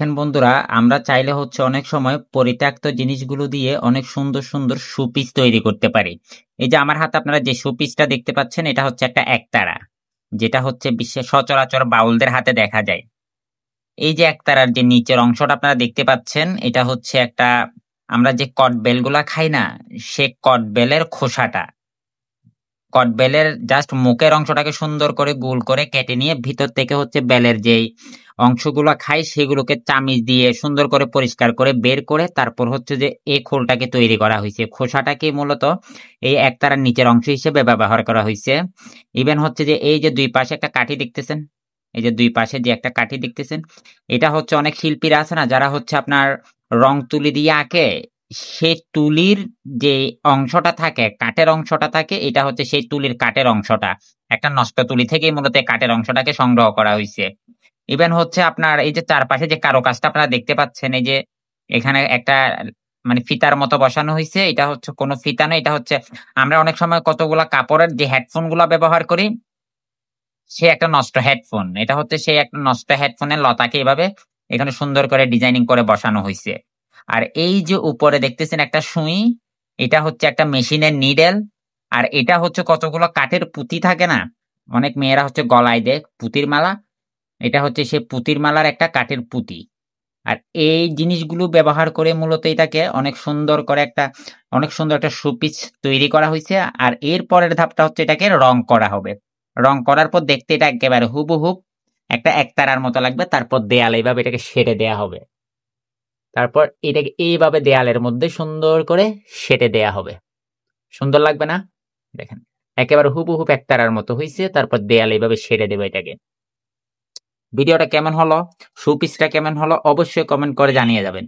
দেখেন বন্ধুরা, আমরা চাইলে অনেক সময় পরিত্যক্ত জিনিসগুলো দিয়ে অনেক সুন্দর সুন্দর শোপিস তৈরি করতে পারি। এই যে আমার হাতে আপনারা যে শোপিসটা দেখতে পাচ্ছেন, এটা হচ্ছে একটা একতারা, যেটা বিশ্বে সচরাচর বাউলদের হাতে দেখা যায়। এই যে একতারার যে নিচের অংশটা আপনারা দেখতে পাচ্ছেন, এটা হচ্ছে একটা, আমরা যে কটবেল গুলা খাই না, সে কটবেলের খোসাটা, কটবেলের জাস্ট মুখের অংশটাকে সুন্দর করে গোল করে কেটে নিয়ে ভিতর থেকে বেলের যেই অংশগুলো খাই সেগুলোকে চামিচ দিয়ে সুন্দর করে পরিষ্কার করে বের করে তারপর যে এই খোলটাকে তৈরি করা হয়েছে। খোসাটাকে মূলত এই একতারার নিচের অংশ হিসেবে ব্যবহার করা হয়েছে। ইভেন যে এই যে দুই পাশে একটা কাঠি দেখতেছেন, এই যে দুই পাশে যে একটা কাঠি দেখতেছেন, এটা অনেক শিল্পীরা আছে না, যারা আপনার রং তুলি দিয়ে আঁকে, সে তুলির যে অংশটা থাকে, কাঠের অংশটা থাকে, এটা সেই তুলির কাঠের অংশটা, একটা নষ্ট তুলি থেকেই মূলত কাঠের অংশটাকে সংগ্রহ করা হয়েছে। ইভেন আপনার এই যে চারপাশে যে কারুকাজটা আপনারা দেখতে পাচ্ছেন, এই যে এখানে একটা মানে ফিতার মতো বসানো হয়েছে, এটা কোনো ফিতা নয়, এটা আমরা অনেক সময় কতগুলা কাপড়ের যে হেডফোন গুলা ব্যবহার করি, সে একটা নষ্ট হেডফোন, এটা সেই একটা নষ্ট হেডফোনের লতাকে এভাবে এখানে সুন্দর করে ডিজাইনিং করে বসানো হয়েছে। আর এই যে উপরে দেখতেছেন একটা সুই, এটা একটা মেশিনের নিডেল। আর এটা কতগুলো কাঠের পুঁতি থাকে না, অনেক মেয়েরা গলায় দেয় পুঁতির মালা, এটা সে পুঁতির মালার একটা কাঠের পুঁতি। আর এই জিনিসগুলো ব্যবহার করে মূলত এটাকে অনেক সুন্দর করে অনেক সুন্দর একটা শোপিস তৈরি করা হয়েছে। আর এর পরের ধাপটা এটাকে রং করা হবে। রং করার পর দেখতে এটা একেবারে হুবহুব একটা একতারার মতো লাগবে। তারপর দেয়ালে এইভাবে এটাকে সেটে দেয়া হবে। তারপর এটাকে এইভাবে দেয়ালের মধ্যে সুন্দর করে সেটে দেয়া হবে। সুন্দর লাগবে না? দেখেন, একেবারে হুবহুব একতারার মতো হয়েছে। তারপর দেয়ালে এইভাবে সেটে দেবে এটাকে। ভিডিওটা কেমন হলো, শোপিসটা কেমন হলো, অবশ্যই কমেন্ট করে জানিয়ে যাবেন।